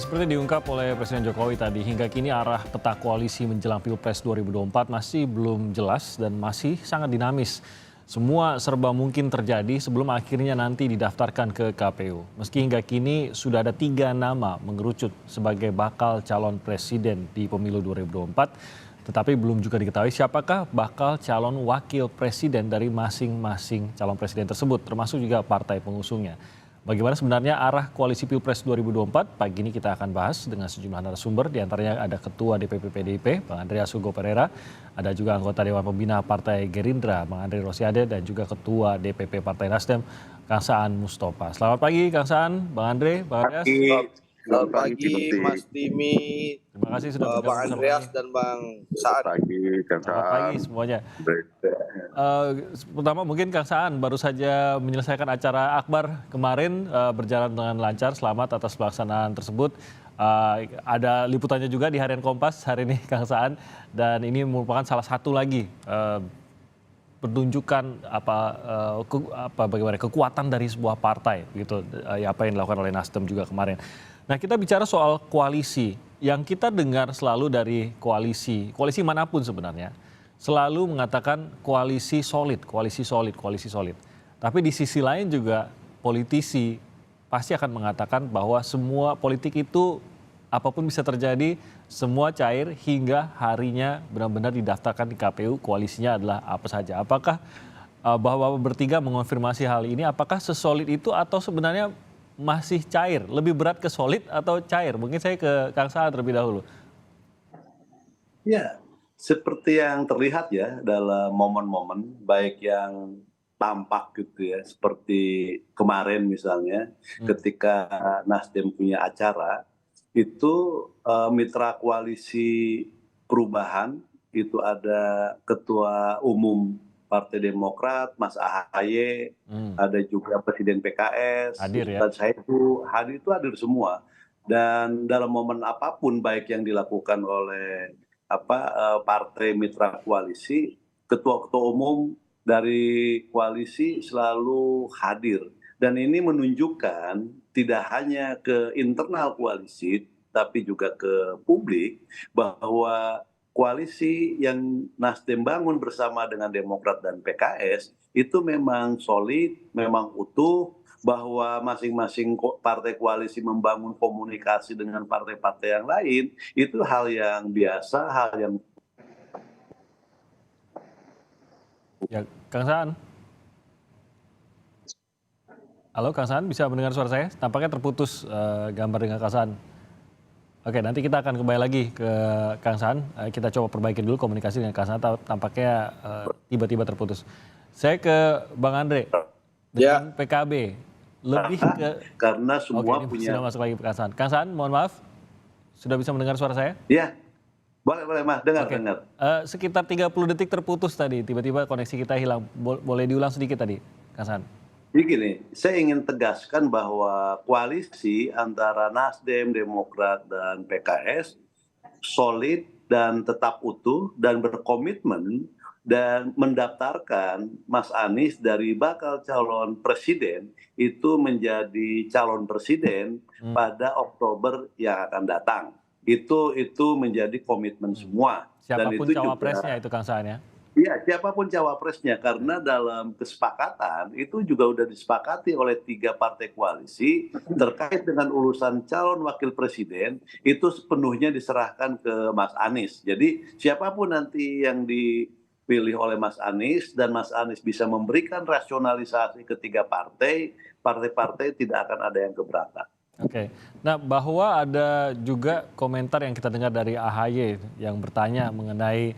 Seperti diungkap oleh Presiden Jokowi tadi, hingga kini arah peta koalisi menjelang Pilpres 2024 masih belum jelas dan masih sangat dinamis. Semua serba mungkin terjadi sebelum akhirnya nanti didaftarkan ke KPU. Meski hingga kini sudah ada 3 nama mengerucut sebagai bakal calon presiden di pemilu 2024, tetapi belum juga diketahui siapakah bakal calon wakil presiden dari masing-masing calon presiden tersebut, termasuk juga partai pengusungnya. Bagaimana sebenarnya arah koalisi Pilpres 2024? Pagi ini kita akan bahas dengan sejumlah narasumber, diantaranya ada Ketua DPP PDIP, Bang Andreas Hugo Pereira, ada juga anggota Dewan Pembina Partai Gerindra, Bang Andre Rosiade, dan juga Ketua DPP Partai Nasdem, Kang Saan Mustafa. Selamat pagi Kang Saan, Bang Andre, Bang Andreas. Selamat pagi Mas Timi, Terima kasih sudah Bang bergabung bersama Andreas kami. dan Bang Saan. Selamat pagi semuanya. Pertama mungkin Kang Saan baru saja menyelesaikan acara Akbar kemarin, berjalan dengan lancar, selamat atas pelaksanaan tersebut. Ada liputannya juga di Harian Kompas hari ini Kang Saan, dan ini merupakan salah satu lagi pertunjukan bagaimana kekuatan dari sebuah partai gitu, apa yang dilakukan oleh Nasdem juga kemarin. Nah, kita bicara soal koalisi yang kita dengar selalu dari koalisi manapun sebenarnya selalu mengatakan koalisi solid, koalisi solid, koalisi solid. Tapi di sisi lain juga politisi pasti akan mengatakan bahwa semua politik itu apapun bisa terjadi, semua cair hingga harinya benar-benar didaftarkan di KPU, koalisinya adalah apa saja. Apakah bahwa bertiga mengonfirmasi hal ini, apakah sesolid itu atau sebenarnya masih cair? Lebih berat ke solid atau cair? Mungkin saya ke Kang Saan terlebih dahulu. Ya, seperti yang terlihat ya dalam momen-momen baik yang tampak gitu ya, seperti kemarin misalnya ketika Nasdem punya acara, itu mitra koalisi perubahan itu ada Ketua Umum Partai Demokrat, Mas AHY, ada juga Presiden PKS, Hadir ya. Ustadz Saiful, hadir semua. Dan dalam momen apapun baik yang dilakukan oleh partai mitra koalisi, ketua-ketua umum dari koalisi selalu hadir. Dan ini menunjukkan tidak hanya ke internal koalisi, tapi juga ke publik bahwa koalisi yang Nasdem bangun bersama dengan Demokrat dan PKS itu memang solid, memang utuh, bahwa masing-masing partai koalisi membangun komunikasi dengan partai-partai yang lain, itu hal yang biasa, hal yang... Ya, Kang Saan. Halo Kang Saan, bisa mendengar suara saya? Tampaknya terputus gambar dengan Kang Saan. Oke, nanti kita akan kembali lagi ke Kang Saan. Kita coba perbaiki dulu komunikasi dengan Kang Saan, tampaknya tiba-tiba terputus. Saya ke Bang Andre dengan PKB. Lebih ke karena semua ini punya... sudah masuk lagi ke Kang Saan. Kang Saan, mohon maaf, sudah bisa mendengar suara saya? Ya, boleh Mas, dengar. Sekitar 30 detik terputus tadi, tiba-tiba koneksi kita hilang. Boleh diulang sedikit tadi, Kang Saan? Jadi gini, saya ingin tegaskan bahwa koalisi antara Nasdem, Demokrat, dan PKS solid dan tetap utuh dan berkomitmen dan mendaftarkan Mas Anies dari bakal calon presiden itu menjadi calon presiden pada Oktober yang akan datang. Itu menjadi komitmen semua. Siapapun dan itu cawapresnya juga, itu Kang Saan ya? Iya, siapapun cawapresnya, karena dalam kesepakatan itu juga sudah disepakati oleh 3 partai koalisi terkait dengan urusan calon wakil presiden, itu sepenuhnya diserahkan ke Mas Anies. Jadi siapapun nanti yang dipilih oleh Mas Anies dan Mas Anies bisa memberikan rasionalisasi ke 3 partai, partai-partai tidak akan ada yang keberatan. Oke, nah bahwa ada juga komentar yang kita dengar dari AHY yang bertanya mengenai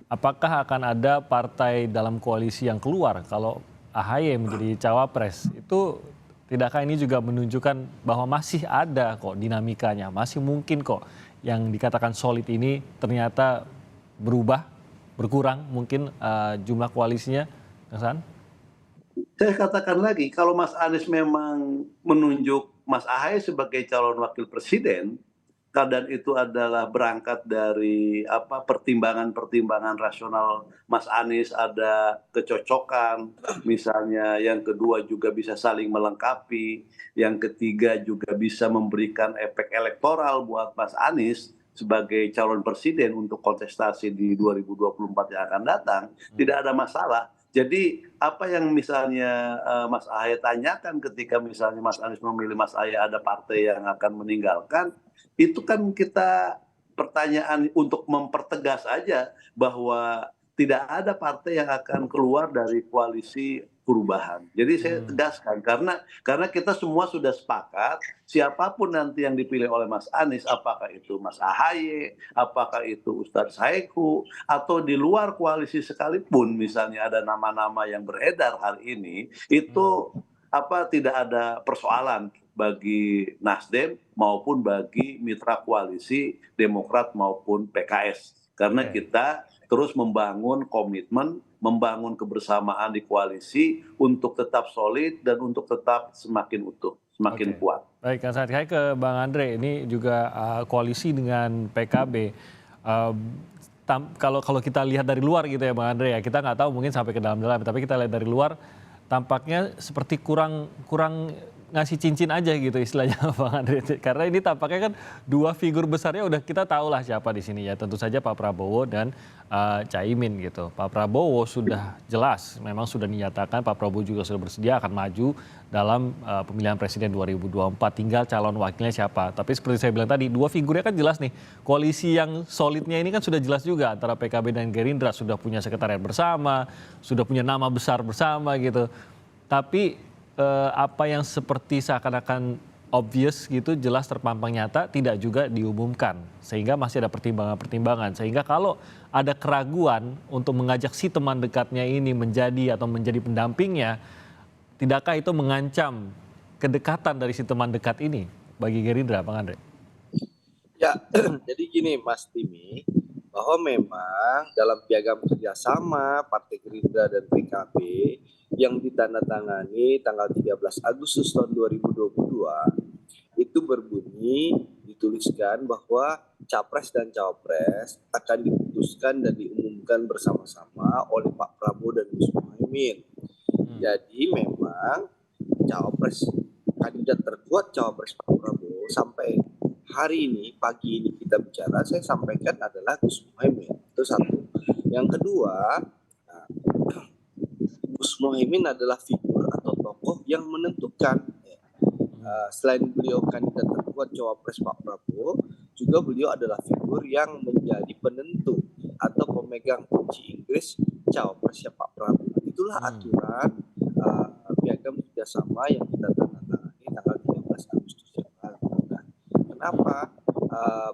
apakah akan ada partai dalam koalisi yang keluar kalau AHY menjadi cawapres. Itu tidakkah ini juga menunjukkan bahwa masih ada kok dinamikanya, masih mungkin kok yang dikatakan solid ini ternyata berubah, berkurang mungkin jumlah koalisinya, Kang Saan? Saya katakan lagi, kalau Mas Anies memang menunjuk Mas AHY sebagai calon wakil presiden, keadaan itu adalah berangkat dari pertimbangan-pertimbangan rasional Mas Anies, ada kecocokan, misalnya yang kedua juga bisa saling melengkapi, yang ketiga juga bisa memberikan efek elektoral buat Mas Anies sebagai calon presiden untuk kontestasi di 2024 yang akan datang, tidak ada masalah. Jadi apa yang misalnya Mas Ahaye tanyakan ketika misalnya Mas Anies memilih Mas Ahaye ada partai yang akan meninggalkan, itu kan kita pertanyaan untuk mempertegas aja bahwa tidak ada partai yang akan keluar dari koalisi perubahan. Jadi saya tegaskan karena kita semua sudah sepakat siapapun nanti yang dipilih oleh Mas Anies, apakah itu Mas Ahaye, apakah itu Ustadz Saiku, atau di luar koalisi sekalipun misalnya ada nama-nama yang beredar hari ini, itu tidak ada persoalan bagi Nasdem maupun bagi mitra koalisi Demokrat maupun PKS. Karena kita terus membangun komitmen, membangun kebersamaan di koalisi untuk tetap solid dan untuk tetap semakin utuh, semakin kuat. Baik, Kang Said, saya ke Bang Andre, ini juga koalisi dengan PKB. Kalau kita lihat dari luar gitu ya Bang Andre ya, kita nggak tahu mungkin sampai ke dalam-dalam, tapi kita lihat dari luar tampaknya seperti kurang ngasih cincin aja gitu istilahnya Bang Andre. Karena ini tampaknya kan dua figur besarnya udah kita tahu lah siapa di sini ya. Tentu saja Pak Prabowo dan Caimin gitu. Pak Prabowo sudah jelas, memang sudah dinyatakan Pak Prabowo juga sudah bersedia akan maju dalam pemilihan presiden 2024. Tinggal calon wakilnya siapa. Tapi seperti saya bilang tadi, dua figurnya kan jelas nih. Koalisi yang solidnya ini kan sudah jelas juga antara PKB dan Gerindra, sudah punya sekretariat bersama, sudah punya nama besar bersama gitu. Tapi apa yang seperti seakan-akan obvious gitu, jelas terpampang nyata, tidak juga diumumkan. Sehingga masih ada pertimbangan-pertimbangan. Sehingga kalau ada keraguan untuk mengajak si teman dekatnya ini menjadi pendampingnya, tidakkah itu mengancam kedekatan dari si teman dekat ini bagi Gerindra, Bang Andre? Ya, jadi gini Mas Timi, bahwa memang dalam piagam kerjasama Partai Gerindra dan PKB yang ditandatangani tanggal 13 Agustus tahun 2022 itu berbunyi, dituliskan bahwa Capres dan Cawapres akan diputuskan dan diumumkan bersama-sama oleh Pak Prabowo dan Gus Muhaimin. Jadi memang Cawapres, kandidat terkuat Cawapres Pak Prabowo sampai hari ini, pagi ini kita bicara, saya sampaikan adalah Gus Muhaimin. Itu satu. Yang kedua, Gus Muhaimin adalah figur atau tokoh yang menentukan. Selain beliau kandidat terkuat Cawapres Pak Prabowo, juga beliau adalah figur yang menjadi penentu atau pemegang kunci Inggris Cawapresnya Pak Prabowo. Itulah aturan piagam kerjasama yang kita tandatangani tanggal 13 Agustus yang lalu. Nah, kenapa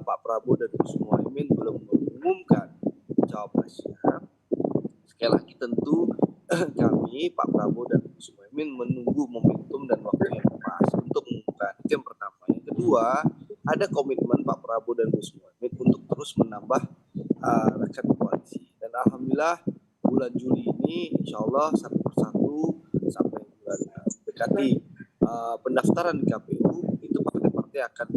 Pak Prabowo dan Gus Muhaimin belum mengumumkan cawapresnya? Sekali lagi tentu kami Pak Prabowo dan Gus Muhaimin menunggu momentum dan waktu yang pas untuk mengumumkan. Itu yang pertama. Yang kedua, ada komitmen Pak Prabowo dan Gus Muhaimin untuk terus menambah rekan koalisi. Dan alhamdulillah bulan Juli ini insya Allah satu persatu sampai bulan dekati pendaftaran di KPU, itu partai-partai akan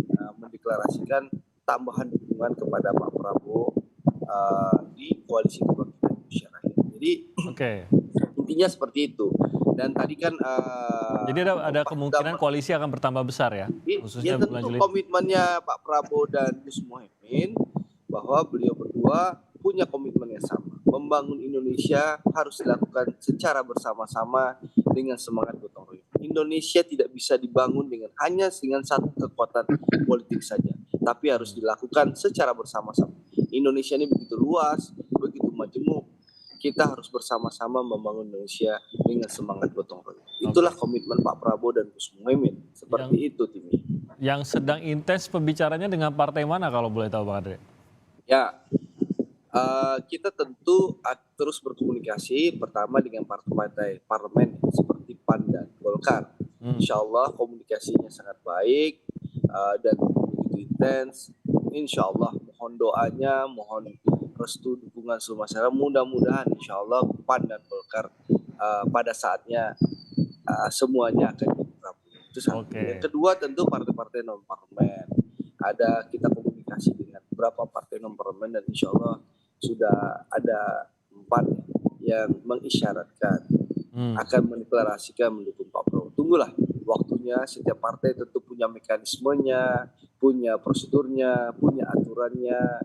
mendeklarasikan tambahan dukungan kepada Pak Prabowo di koalisi kebangkitan Indonesia Raya. Jadi intinya seperti itu. Dan tadi kan jadi ada kemungkinan koalisi akan bertambah besar ya, khususnya ya bulan tentu Juli. Komitmennya Pak Prabowo dan Gus Muhaimin bahwa beliau berdua punya komitmen yang sama. Membangun Indonesia harus dilakukan secara bersama-sama dengan semangat gotong royong. Indonesia tidak bisa dibangun hanya dengan satu kekuatan politik saja, tapi harus dilakukan secara bersama-sama. Indonesia ini begitu luas, begitu majemuk. Kita harus bersama-sama membangun Indonesia dengan semangat gotong royong. Itulah komitmen Pak Prabowo dan Gus Muhaimin. Seperti itu, Timi. Yang sedang intens pembicaranya dengan partai mana kalau boleh tahu, Bang Andre? Ya, kita tentu terus berkomunikasi pertama dengan partai parlemen seperti PAN dan Golkar. Insya Allah komunikasinya sangat baik dan begitu intens. Insya Allah mohon doanya, mohon restu dukungan seluruh masyarakat. Mudah-mudahan Insya Allah PAN dan Golkar pada saatnya semuanya akan diperhatikan. Itu satu. Yang kedua tentu partai-partai non parlemen. Kita komunikasi komunikasi dengan beberapa partai non parlemen, dan insya Allah sudah ada 4 yang mengisyaratkan akan mendeklarasikan mendukung Pak Prabowo. Tunggulah waktunya, setiap partai tentu punya mekanismenya, punya prosedurnya, punya aturannya.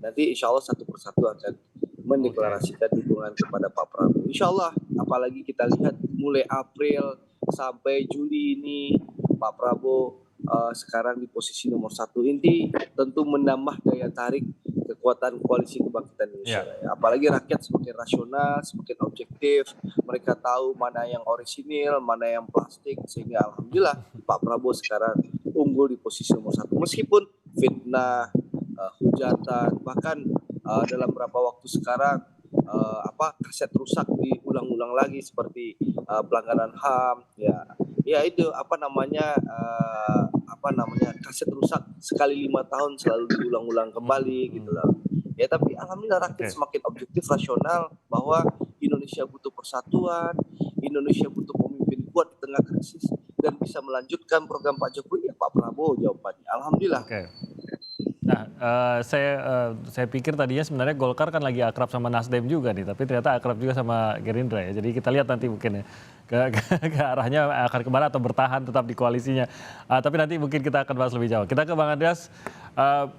Nanti insya Allah satu persatu akan mendeklarasikan dukungan kepada Pak Prabowo. Insya Allah, apalagi kita lihat mulai April sampai Juli ini Pak Prabowo sekarang di posisi nomor 1. Ini tentu menambah daya tarik kekuatan koalisi kebangkitan Indonesia. Ya. Apalagi rakyat semakin rasional, semakin objektif, mereka tahu mana yang orisinil, mana yang plastik, sehingga alhamdulillah Pak Prabowo sekarang unggul di posisi nomor 1. Meskipun fitnah, hujatan, bahkan dalam beberapa waktu sekarang kaset rusak diulang-ulang lagi seperti pelanggaran HAM, ya itu kaset rusak sekali 5 tahun selalu diulang-ulang kembali gitu loh. Ya tapi alhamdulillah rakyat semakin objektif, rasional, bahwa Indonesia butuh persatuan, Indonesia butuh pemimpin kuat di tengah krisis, dan bisa melanjutkan program Pak Jokowi, ya Pak Prabowo jawabannya. Alhamdulillah. Nah, saya pikir tadinya sebenarnya Golkar kan lagi akrab sama Nasdem juga nih, tapi ternyata akrab juga sama Gerindra ya. Jadi kita lihat nanti mungkin ya ke arahnya akan kemana atau bertahan tetap di koalisinya. Tapi nanti mungkin kita akan bahas lebih jauh. Kita ke Bang Andreas.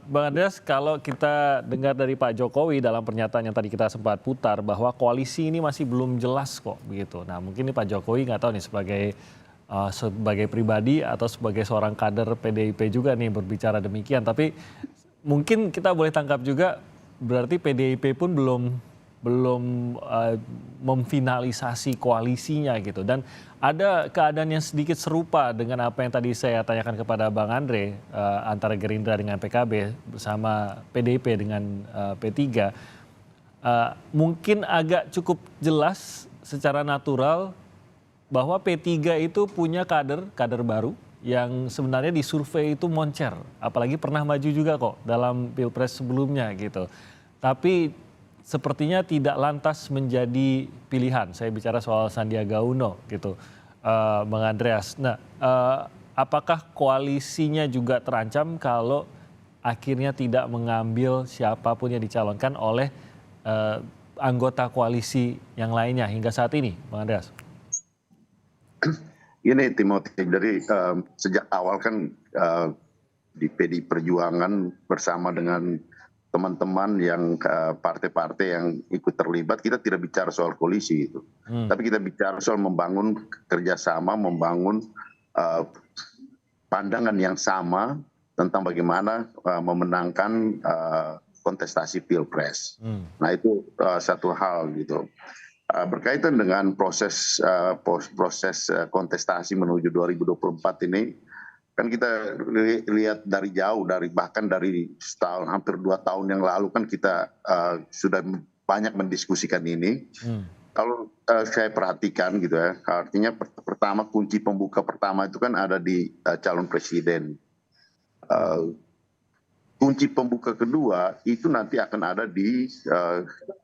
Bang Andreas, kalau kita dengar dari Pak Jokowi dalam pernyataan yang tadi kita sempat putar bahwa koalisi ini masih belum jelas kok begitu. Nah, mungkin nih Pak Jokowi nggak tahu nih sebagai pribadi atau sebagai seorang kader PDIP juga nih berbicara demikian, tapi mungkin kita boleh tangkap juga berarti PDIP pun belum memfinalisasi koalisinya gitu, dan ada keadaan yang sedikit serupa dengan apa yang tadi saya tanyakan kepada Bang Andre, antara Gerindra dengan PKB bersama PDIP dengan P3, mungkin agak cukup jelas secara natural bahwa P3 itu punya kader baru yang sebenarnya di survei itu moncer, apalagi pernah maju juga kok dalam Pilpres sebelumnya gitu. Tapi sepertinya tidak lantas menjadi pilihan. Saya bicara soal Sandiaga Uno gitu, Bang Andreas. Nah, apakah koalisinya juga terancam kalau akhirnya tidak mengambil siapapun yang dicalonkan oleh anggota koalisi yang lainnya hingga saat ini, Bang Andreas? Ini Timothy, dari sejak awal kan di PDI Perjuangan bersama dengan teman-teman yang partai-partai yang ikut terlibat, kita tidak bicara soal koalisi itu, tapi kita bicara soal membangun kerjasama, membangun pandangan yang sama tentang bagaimana memenangkan kontestasi Pilpres. Nah itu satu hal gitu. Berkaitan dengan proses kontestasi menuju 2024 ini, kan kita lihat dari jauh, bahkan dari setahun, hampir 2 tahun yang lalu kan kita sudah banyak mendiskusikan ini. Kalau saya perhatikan gitu ya, artinya pertama kunci pembuka pertama itu kan ada di calon presiden. Kunci pembuka kedua itu nanti akan ada di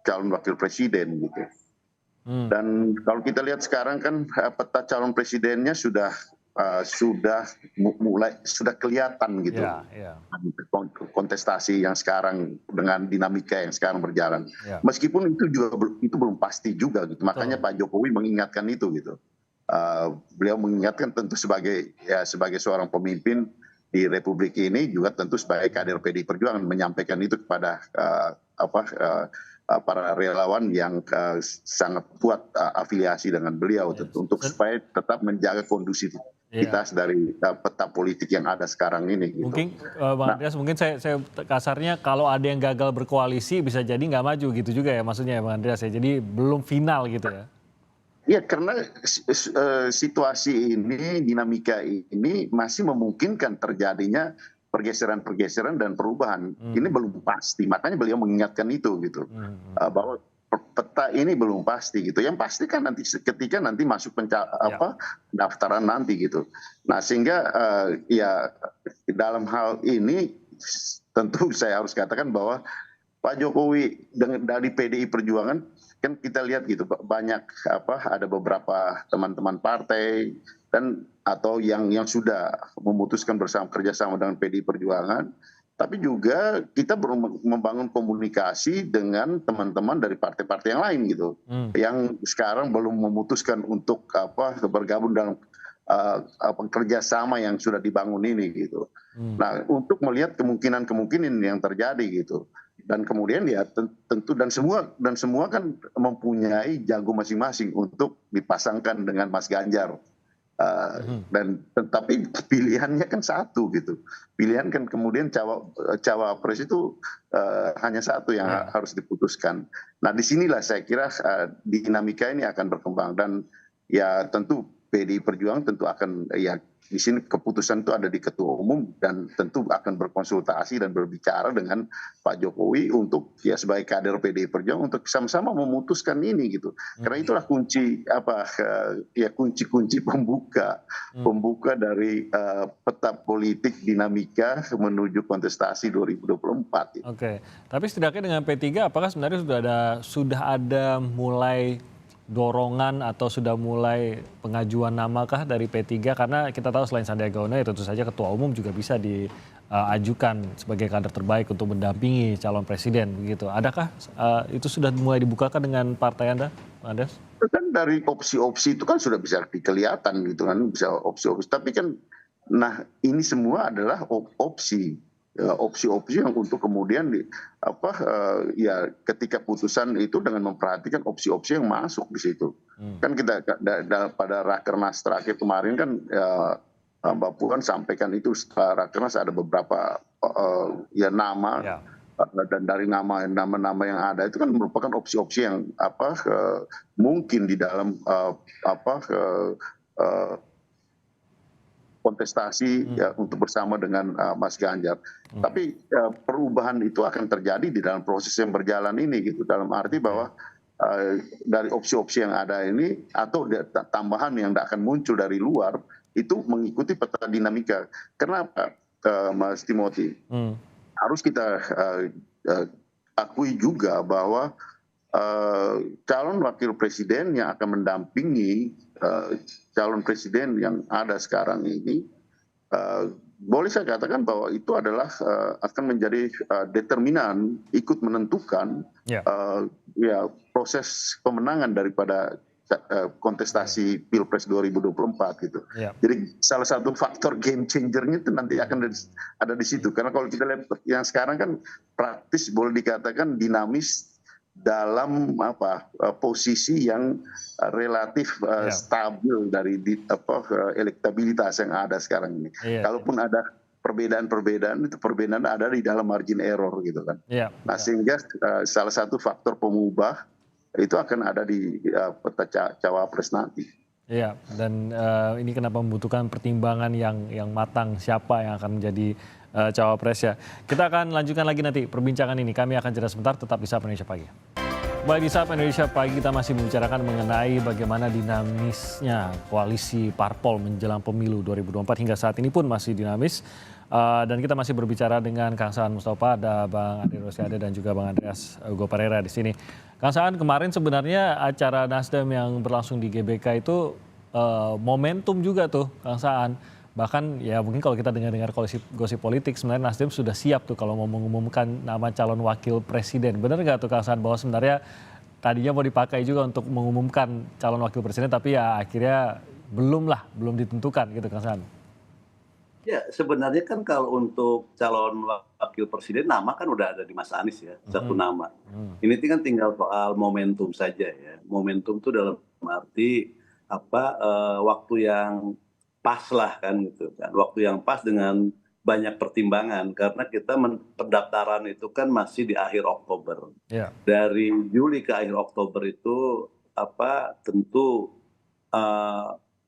calon wakil presiden gitu. Dan kalau kita lihat sekarang kan peta calon presidennya sudah kelihatan gitu. Kontestasi yang sekarang dengan dinamika yang sekarang berjalan. Meskipun itu belum pasti juga gitu. Makanya Pak Jokowi mengingatkan itu gitu. Beliau mengingatkan tentu sebagai seorang pemimpin di Republik ini, juga tentu sebagai kader PDI Perjuangan menyampaikan itu kepada para relawan yang sangat kuat afiliasi dengan beliau, untuk supaya tetap menjaga kondusivitas dari peta politik yang ada sekarang ini. Gitu. Mungkin Bang Andreas, mungkin saya kasarnya kalau ada yang gagal berkoalisi bisa jadi nggak maju gitu juga ya maksudnya ya Bang Andreas ya, jadi belum final gitu ya. Ya, karena situasi ini, dinamika ini masih memungkinkan terjadinya pergeseran-pergeseran dan perubahan. Ini belum pasti, makanya beliau mengingatkan itu gitu, bahwa peta ini belum pasti gitu. Yang pasti kan nanti ketika nanti masuk pendaftaran nanti gitu. Nah sehingga ya dalam hal ini tentu saya harus katakan bahwa Pak Jokowi dari PDI Perjuangan kan kita lihat gitu, banyak ada beberapa teman-teman partai dan atau yang sudah memutuskan kerjasama dengan PDI Perjuangan, tapi juga kita membangun komunikasi dengan teman-teman dari partai-partai yang lain gitu, yang sekarang belum memutuskan untuk bergabung dalam kerjasama yang sudah dibangun ini gitu. Nah, untuk melihat kemungkinan yang terjadi gitu. Dan kemudian ya tentu dan semua kan mempunyai jago masing-masing untuk dipasangkan dengan Mas Ganjar. Dan tetapi pilihannya kan satu gitu. Pilihan kan kemudian cawapres itu hanya satu yang harus diputuskan. Nah, disinilah saya kira dinamika ini akan berkembang, dan ya tentu PDI Perjuangan tentu akan ya di sini keputusan itu ada di ketua umum, dan tentu akan berkonsultasi dan berbicara dengan Pak Jokowi untuk ya sebagai kader PDI Perjuangan untuk sama-sama memutuskan ini gitu. Karena itulah kunci kunci pembuka dari peta politik dinamika menuju kontestasi 2024. Gitu. Oke, tapi setidaknya dengan P3 apakah sebenarnya sudah ada mulai dorongan atau sudah mulai pengajuan namakah dari P3, karena kita tahu selain Sandiaga Uno ya tentu saja ketua umum juga bisa diajukan sebagai kader terbaik untuk mendampingi calon presiden begitu. Adakah itu sudah mulai dibukakan dengan partai Anda, Andreas? Itu kan dari opsi-opsi itu kan sudah bisa kelihatan gitu kan, bisa opsi-opsi, tapi kan nah ini semua adalah opsi. Opsi-opsi yang untuk kemudian ya ketika putusan itu dengan memperhatikan opsi-opsi yang masuk di situ. Kan kita pada Rakernas terakhir kemarin kan Mbak Puan sampaikan itu, setelah Rakernas ada beberapa nama. Dan dari nama-nama yang ada itu kan merupakan opsi-opsi yang mungkin di dalam kontestasi ya, untuk bersama dengan Mas Ganjar. Tapi perubahan itu akan terjadi di dalam proses yang berjalan ini gitu. Dalam arti bahwa dari opsi-opsi yang ada ini atau tambahan yang akan muncul dari luar itu mengikuti peta dinamika. Kenapa, Mas Timothy? Harus kita akui juga bahwa calon wakil presiden yang akan mendampingi calon presiden yang ada sekarang ini, boleh saya katakan bahwa itu adalah akan menjadi determinan, ikut menentukan proses pemenangan daripada kontestasi Pilpres 2024 gitu. Jadi salah satu faktor game changernya itu nanti akan ada di situ. Karena kalau kita lihat yang sekarang kan praktis boleh dikatakan dinamis dalam posisi yang relatif stabil dari elektabilitas yang ada sekarang ini. Kalaupun ada perbedaan-perbedaan, itu perbedaan ada di dalam margin error gitu kan. Nah, sehingga salah satu faktor pengubah itu akan ada di peta cawapres nanti. Iya, dan ini kenapa membutuhkan pertimbangan yang matang siapa yang akan menjadi cawapres ya. Kita akan lanjutkan lagi nanti perbincangan ini. Kami akan jeda sebentar, tetap di Sapa Indonesia Pagi. Baik, di Sapa Indonesia Pagi kita masih membicarakan mengenai bagaimana dinamisnya koalisi parpol menjelang pemilu 2024. Hingga saat ini pun masih dinamis. Dan kita masih berbicara dengan Kang Saan Mustafa, ada Bang Andre Rosiade dan juga Bang Andreas Hugo Pereira di sini. Kang Saan, kemarin sebenarnya acara Nasdem yang berlangsung di GBK itu momentum juga tuh, Kang Saan. Bahkan ya mungkin kalau kita dengar gosip politik, sebenarnya Nasdem sudah siap tuh kalau mau mengumumkan nama calon wakil presiden. Benar nggak tuh Kang Saan bahwa sebenarnya tadinya mau dipakai juga untuk mengumumkan calon wakil presiden, tapi ya akhirnya belum ditentukan gitu Kang Saan? Ya, sebenarnya kan kalau untuk calon wakil presiden nama kan udah ada di Mas Anies ya, satu nama. Ini kan tinggal soal momentum saja ya. Momentum itu dalam arti waktu yang pas lah kan gitu kan. Waktu yang pas dengan banyak pertimbangan karena kita pendaftaran itu kan masih di akhir Oktober. Dari Juli ke akhir Oktober itu tentu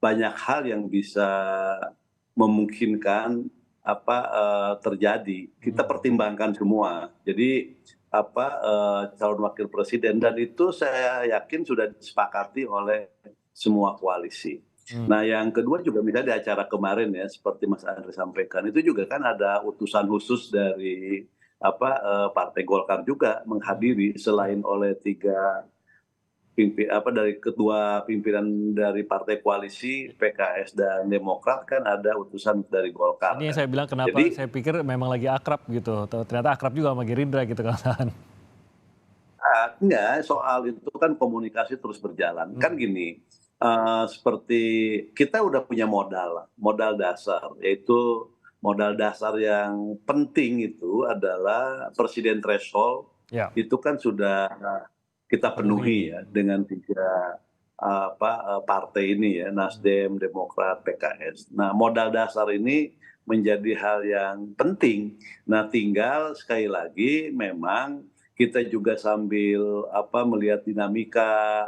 banyak hal yang bisa memungkinkan terjadi. Kita pertimbangkan semua. Jadi calon wakil presiden, dan itu saya yakin sudah disepakati oleh semua koalisi. Nah, yang kedua juga misalnya di acara kemarin ya, seperti Mas Andre sampaikan, itu juga kan ada utusan khusus dari Partai Golkar juga menghadiri, selain oleh 3 dari kedua pimpinan dari partai koalisi PKS dan Demokrat kan ada utusan dari Golkar. Ini yang Kan. saya bilang kenapa Jadi saya pikir memang lagi akrab gitu. Ternyata akrab juga sama Gerindra gitu kan. enggak, soal itu kan komunikasi terus berjalan. Kan Hmm. gini, seperti kita udah punya modal dasar, yaitu modal dasar yang penting itu adalah presiden threshold. Ya, Itu kan sudah kita penuhi ya dengan tiga partai ini ya, Nasdem, Demokrat, PKS. Nah, modal dasar ini menjadi hal yang penting. Nah, tinggal sekali lagi memang kita juga sambil melihat dinamika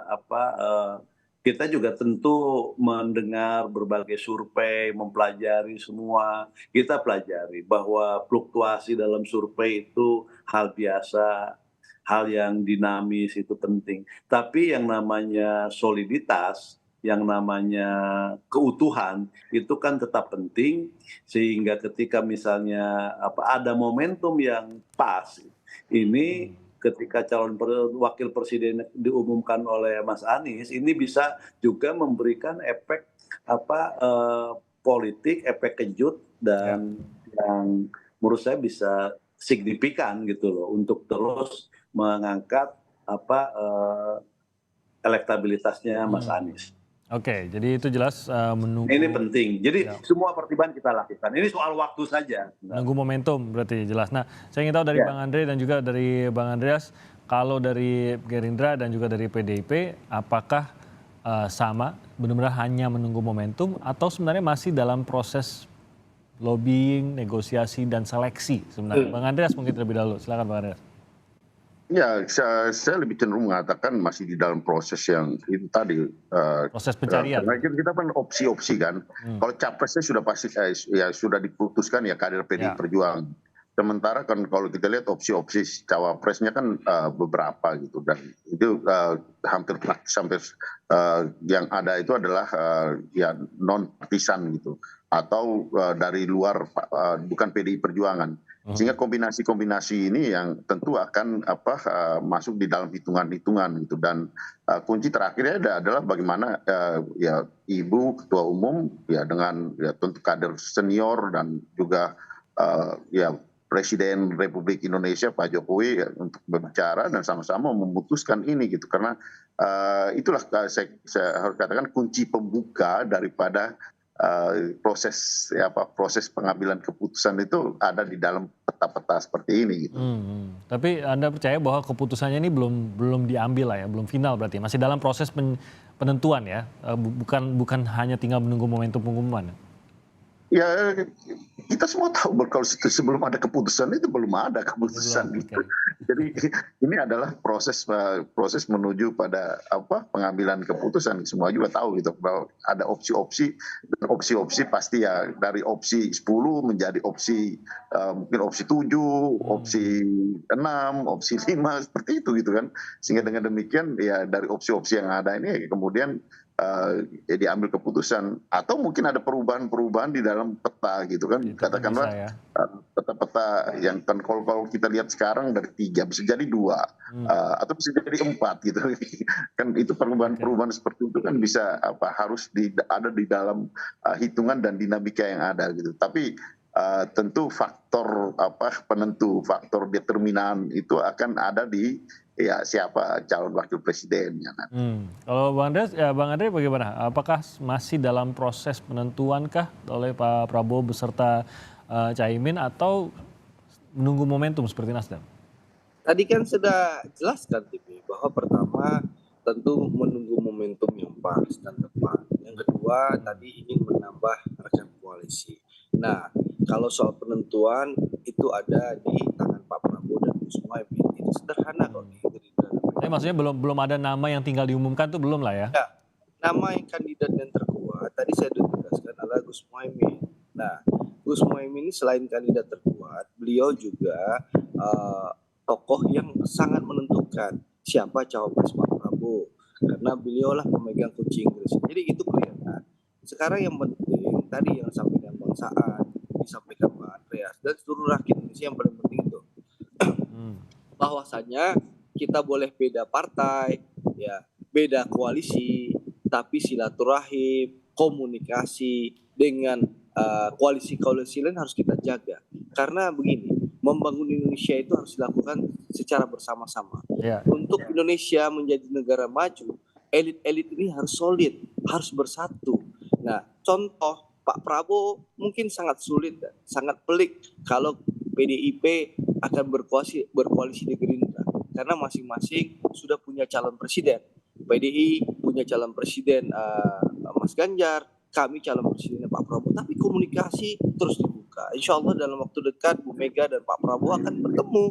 kita juga tentu mendengar berbagai survei, mempelajari semua. Kita pelajari bahwa fluktuasi dalam survei itu hal biasa, hal yang dinamis itu penting. Tapi yang namanya soliditas, yang namanya keutuhan itu kan tetap penting, sehingga ketika misalnya ada momentum yang pas, ini ketika wakil presiden diumumkan oleh Mas Anies, ini bisa juga memberikan efek politik, efek kejut ya. dan yang menurut saya bisa signifikan gitu loh untuk terus mengangkat elektabilitasnya Mas Anies. Oke, jadi itu jelas menunggu Ini penting. Jadi ya, semua pertimbangan kita lakukan. Ini soal waktu saja. menunggu momentum berarti jelas. Nah, saya ingin tahu dari Ya. Bang Andre dan juga dari Bang Andreas, kalau dari Gerindra dan juga dari PDIP, apakah sama, benar-benar hanya menunggu momentum atau sebenarnya masih dalam proses lobbying, negosiasi dan seleksi sebenarnya? Bang Andreas mungkin terlebih dahulu, silakan Bang Andreas. Ya, saya lebih cenderung mengatakan masih di dalam proses yang itu tadi. Proses pencarian. Karena kita kan opsi-opsi kan. Kalau capresnya sudah pasti ya sudah diputuskan ya kader Ya. PDI Perjuangan. Sementara kan kalau kita lihat opsi-opsi cawapresnya kan beberapa gitu, dan itu hampir praktis sampai yang ada itu adalah ya non partisan gitu, atau dari luar bukan PDI Perjuangan. Sehingga kombinasi-kombinasi ini yang tentu akan masuk di dalam hitungan-hitungan gitu, dan kunci terakhirnya adalah bagaimana ya Ibu Ketua Umum ya dengan ya tentu kader senior dan juga ya Presiden Republik Indonesia Pak Jokowi ya, untuk berbicara dan sama-sama memutuskan ini gitu, karena itulah saya harus katakan kunci pembuka daripada proses pengambilan keputusan itu ada di dalam peta-peta seperti ini gitu. Tapi Anda percaya bahwa keputusannya ini belum diambil lah ya, belum final berarti, masih dalam proses penentuan ya, bukan hanya tinggal menunggu momentum pengumuman. Ya kita semua tahu kalau sebelum ada keputusan itu belum ada keputusan Belum, gitu. oke. Jadi ini adalah proses menuju pada pengambilan keputusan. Semua juga tahu gitu bahwa ada opsi-opsi, dan opsi-opsi pasti ya dari opsi 10 menjadi opsi mungkin opsi 7, opsi 6, opsi 5 seperti itu gitu kan. Sehingga dengan demikian ya dari opsi-opsi yang ada ini kemudian ya diambil keputusan, atau mungkin ada perubahan-perubahan di dalam peta gitu kan. Itu Katakanlah bisa ya. peta-peta yang kan kalau kita lihat sekarang dari 3 bisa jadi 2 atau bisa jadi 4 gitu kan. Itu perubahan-perubahan seperti itu kan bisa harus ada di dalam hitungan dan dinamika yang ada gitu. Tapi tentu faktor penentu, faktor determinan itu akan ada di ya siapa calon wakil presidennya. Kalau Bang Andre bagaimana? Apakah masih dalam proses penentuankah oleh Pak Prabowo beserta Caimin, atau menunggu momentum seperti Nasdem? Tadi kan sudah jelaskan TV bahwa pertama tentu menunggu momentum yang pas dan tepat. Yang kedua tadi ingin menambah rekan koalisi. Nah, kalau soal penentuan itu ada di tangan Pak Prabowo dan Gus Muhaimin. Itu sederhana kok di Gerindra. Tapi maksudnya belum ada nama yang tinggal diumumkan tuh belum lah ya? Ya, nama yang kandidat yang terkuat tadi saya sudah tegaskan adalah Gus Muhaimin. Nah, Gus Muhaimin ini selain kandidat terkuat, beliau juga tokoh yang sangat menentukan siapa cawapres Pak Prabowo, karena beliaulah pemegang kunci Inggris. Jadi itu kelihatan. Sekarang yang penting tadi yang disampaikan Bang Saan, disampaikan Pak Andreas dan seluruh rakyat Indonesia, yang paling penting itu bahwasanya kita boleh beda partai, ya beda koalisi, tapi silaturahim, komunikasi dengan koalisi-koalisi lain harus kita jaga. Karena begini, membangun Indonesia itu harus dilakukan secara bersama-sama. Ya. Untuk Indonesia menjadi negara maju, elit-elit ini harus solid, harus bersatu. Nah, contoh Pak Prabowo mungkin sangat sulit dan sangat pelik kalau PDIP akan berkoalisi di Gerindra. Karena masing-masing sudah punya calon presiden. PDI punya calon presiden Mas Ganjar, kami calon presidennya Pak Prabowo. Tapi komunikasi terus dibuka. Insya Allah dalam waktu dekat Bu Mega dan Pak Prabowo akan bertemu,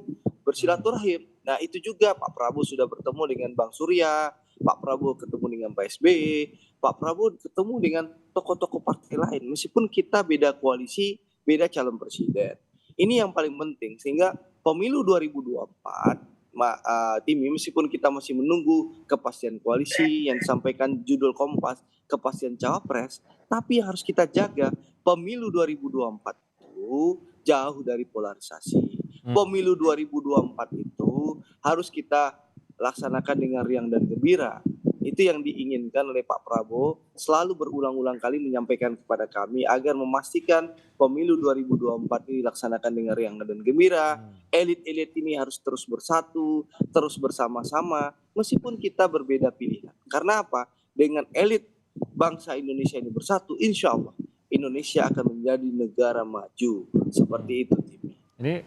bersilaturahim. Nah itu juga Pak Prabowo sudah bertemu dengan Bang Surya, Pak Prabowo ketemu dengan Pak SBY, Pak Prabowo ketemu dengan tokoh-tokoh partai lain. Meskipun kita beda koalisi, beda calon presiden. Ini yang paling penting. Sehingga pemilu 2024, Timi, meskipun kita masih menunggu kepastian koalisi yang disampaikan judul Kompas, kepastian cawapres, tapi yang harus kita jaga, pemilu 2024 itu jauh dari polarisasi. Pemilu 2024 itu harus kita laksanakan dengan riang dan gembira. Itu yang diinginkan oleh Pak Prabowo, selalu berulang-ulang kali menyampaikan kepada kami agar memastikan pemilu 2024 ini dilaksanakan dengan riang dan gembira. Elit-elit ini harus terus bersatu, terus bersama-sama, meskipun kita berbeda pilihan. Karena apa? Dengan elit bangsa Indonesia ini bersatu, insya Allah Indonesia akan menjadi negara maju. Seperti itu, Timi.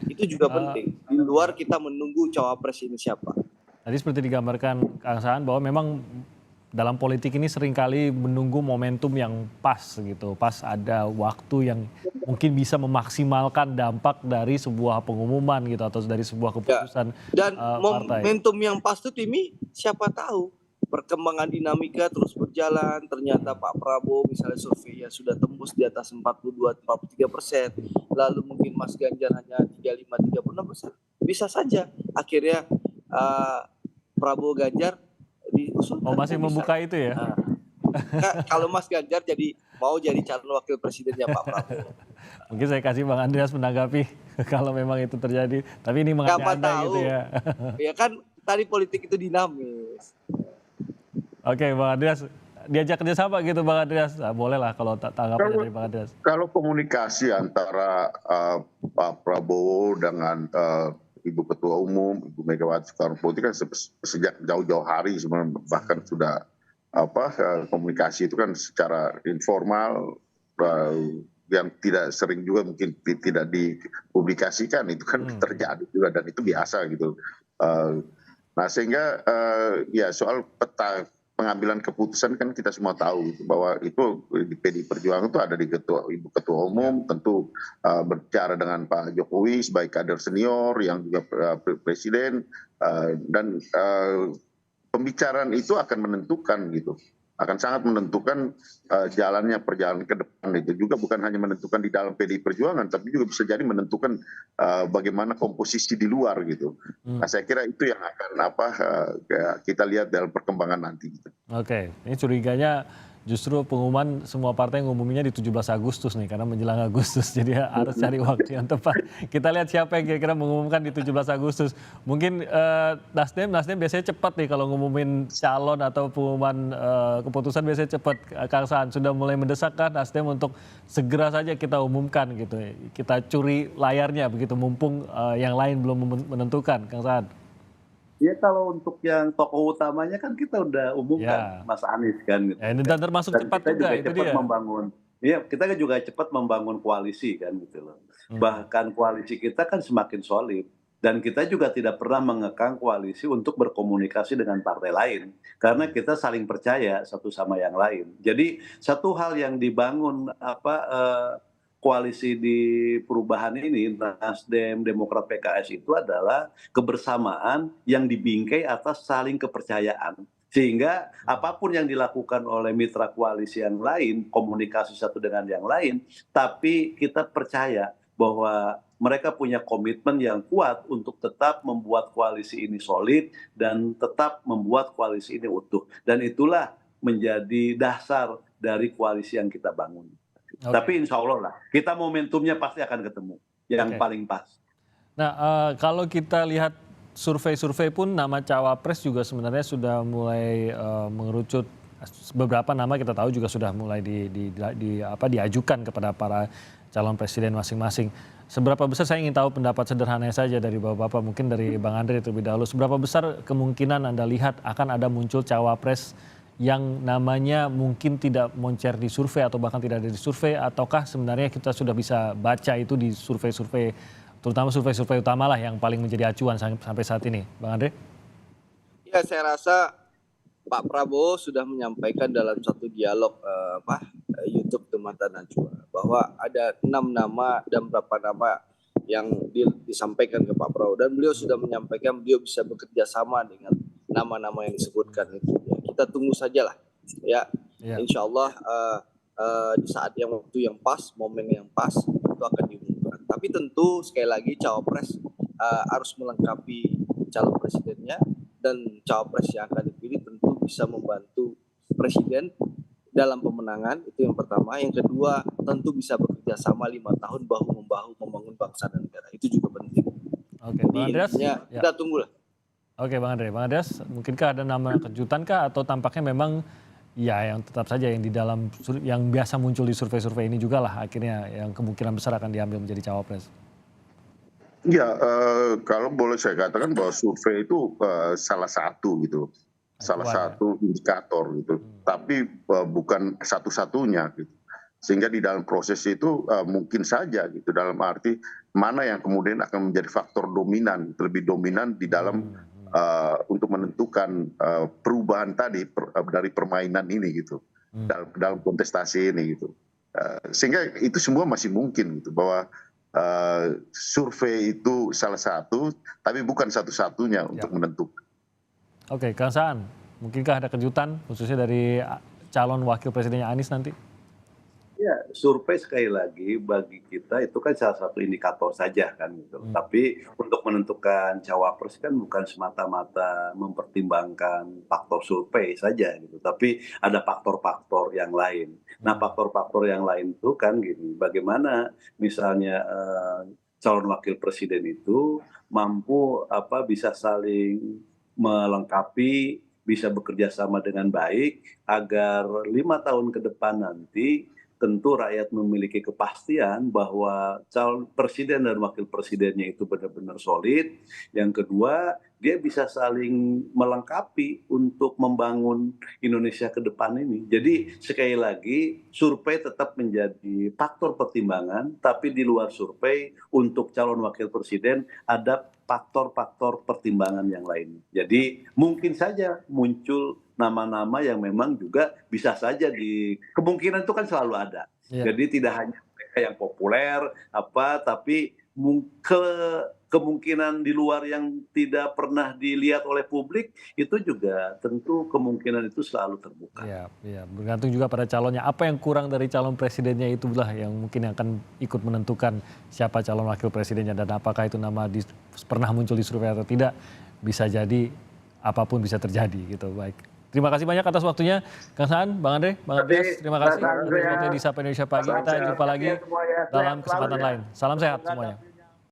Itu juga penting. Di luar kita menunggu cawapres ini siapa. Tadi seperti digambarkan Kang Saan bahwa memang dalam politik ini seringkali menunggu momentum yang pas gitu. Pas ada waktu yang mungkin bisa memaksimalkan dampak dari sebuah pengumuman gitu atau dari sebuah keputusan dan partai. momentum yang pas itu Timi, siapa tahu perkembangan dinamika terus berjalan, ternyata Pak Prabowo misalnya surveinya sudah tembus di atas 42-43%, lalu mungkin Mas Ganjar hanya 35-36%. Bisa saja akhirnya Prabowo Ganjar diusulkan. Oh masih membuka itu ya? Kalau Mas Ganjar mau jadi calon wakil presidennya Pak Prabowo. Mungkin saya kasih Bang Andreas menanggapi kalau memang itu terjadi. Tapi ini mengada-ada gitu ya. Ya kan tadi politik itu dinamis. Oke Bang Andreas, diajak kerjasama gitu Bang Andreas. Nah, boleh lah kalau tanggapan dari Bang Andreas. Kalau komunikasi antara Pak Prabowo dengan Ibu Ketua Umum, Ibu Megawati Soekarno Putri kan sejak jauh-jauh hari sebenarnya, bahkan sudah komunikasi itu kan secara informal yang tidak sering juga mungkin tidak dipublikasikan, itu kan terjadi juga dan itu biasa gitu. Nah sehingga ya soal peta pengambilan keputusan kan kita semua tahu bahwa itu di PDI Perjuangan itu ada di Ibu Ketua Umum, tentu berbicara dengan Pak Jokowi sebagai kader senior yang juga presiden, dan pembicaraan itu akan menentukan gitu, akan sangat menentukan jalannya perjalanan ke depan. Itu juga bukan hanya menentukan di dalam PDI Perjuangan, tapi juga bisa jadi menentukan bagaimana komposisi di luar gitu. Nah saya kira itu yang akan kita lihat dalam perkembangan nanti. Gitu. Oke, ini curiganya justru pengumuman semua partai ngumuminya di 17 Agustus nih, karena menjelang Agustus, jadi harus cari waktu yang tepat. Kita lihat siapa yang kira-kira mengumumkan di 17 Agustus. Mungkin Nasdem biasanya cepat nih kalau ngumumin calon atau pengumuman keputusan biasanya cepat. Kang Saan, sudah mulai mendesak kan Nasdem untuk segera saja kita umumkan gitu. Kita curi layarnya begitu mumpung yang lain belum menentukan, Kang Saan. Ya kalau untuk yang tokoh utamanya kan kita udah umumkan, Mas Anies kan. Gitu. Dan termasuk dan cepat kita juga itu cepat dia. Kita juga cepat membangun koalisi kan gitu loh. Bahkan koalisi kita kan semakin solid. Dan kita juga tidak pernah mengekang koalisi untuk berkomunikasi dengan partai lain. Karena kita saling percaya satu sama yang lain. Jadi satu hal yang dibangun koalisi di perubahan ini, Nasdem, Demokrat, PKS itu adalah kebersamaan yang dibingkai atas saling kepercayaan. Sehingga apapun yang dilakukan oleh mitra koalisi yang lain, komunikasi satu dengan yang lain, tapi kita percaya bahwa mereka punya komitmen yang kuat untuk tetap membuat koalisi ini solid dan tetap membuat koalisi ini utuh. Dan itulah menjadi dasar dari koalisi yang kita bangun. Okay. Tapi insya Allah lah, kita momentumnya pasti akan ketemu yang paling pas. Nah, kalau kita lihat survei-survei pun nama cawapres juga sebenarnya sudah mulai mengerucut. Beberapa nama kita tahu juga sudah mulai diajukan kepada para calon presiden masing-masing. Seberapa besar, saya ingin tahu pendapat sederhananya saja dari Bapak-Bapak, mungkin dari Bang Andre terlebih dahulu. Seberapa besar kemungkinan Anda lihat akan ada muncul cawapres yang namanya mungkin tidak moncer di survei atau bahkan tidak ada di survei, ataukah sebenarnya kita sudah bisa baca itu di survei-survei, terutama survei-survei utama lah yang paling menjadi acuan sampai saat ini, Bang Andre? Ya, saya rasa Pak Prabowo sudah menyampaikan dalam satu dialog YouTube di Mata Najwa bahwa ada 6 nama dan berapa nama yang disampaikan ke Pak Prabowo, dan beliau sudah menyampaikan beliau bisa bekerja sama dengan nama-nama yang disebutkan itu. Ya, kita tunggu sajalah ya. Insya Allah di saat yang waktu yang pas, momen yang pas itu akan diumumkan. Tapi tentu sekali lagi cawapres harus melengkapi calon presidennya, dan cawapres yang akan dipilih tentu bisa membantu presiden dalam pemenangan, itu yang pertama. Yang kedua, tentu bisa bekerja sama 5 tahun bahu-membahu membangun bangsa dan negara, itu juga penting. Oke, Bang Andreas, kita tunggulah. Oke, Bang Andreas, mungkinkah ada nama kejutan kah, atau tampaknya memang ya yang tetap saja yang di dalam yang biasa muncul di survei-survei ini juga lah akhirnya yang kemungkinan besar akan diambil menjadi cawapres? Ya, kalau boleh saya katakan bahwa survei itu salah satu gitu, salah satu indikator gitu, tapi bukan satu-satunya gitu. Sehingga di dalam proses itu mungkin saja gitu, dalam arti mana yang kemudian akan menjadi faktor dominan, lebih dominan di dalam untuk menentukan perubahan tadi dari permainan ini gitu, dalam kontestasi ini gitu. Sehingga itu semua masih mungkin gitu, bahwa survei itu salah satu, tapi bukan satu-satunya untuk menentukan. Oke, Kang Saan, mungkinkah ada kejutan khususnya dari calon wakil presidennya Anies nanti? Ya, survei sekali lagi bagi kita itu kan salah satu indikator saja kan gitu. Tapi untuk menentukan cawapres kan bukan semata-mata mempertimbangkan faktor survei saja gitu. Tapi ada faktor-faktor yang lain. Nah, faktor-faktor yang lain itu kan gini, bagaimana misalnya calon wakil presiden itu mampu bisa saling melengkapi, bisa bekerja sama dengan baik agar 5 tahun ke depan nanti tentu rakyat memiliki kepastian bahwa calon presiden dan wakil presidennya itu benar-benar solid. Yang kedua, dia bisa saling melengkapi untuk membangun Indonesia ke depan ini. Jadi sekali lagi, survei tetap menjadi faktor pertimbangan, tapi di luar survei untuk calon wakil presiden ada faktor-faktor pertimbangan yang lain. Jadi mungkin saja muncul nama-nama yang memang juga bisa saja kemungkinan itu kan selalu ada. Jadi tidak hanya mereka yang populer tapi kemungkinan di luar yang tidak pernah dilihat oleh publik itu juga tentu kemungkinan itu selalu terbuka. Iya, bergantung juga pada calonnya. Apa yang kurang dari calon presidennya itulah yang mungkin akan ikut menentukan siapa calon wakil presidennya, dan apakah itu nama pernah muncul di survei atau tidak. Bisa jadi apapun bisa terjadi gitu. Baik. Terima kasih banyak atas waktunya, Kang Saan, Bang Andre, Bang Andreas. Terima kasih atas waktunya di Sapa Indonesia Pagi. Kita jumpa lagi dalam kesempatan lain. Salam sehat semuanya.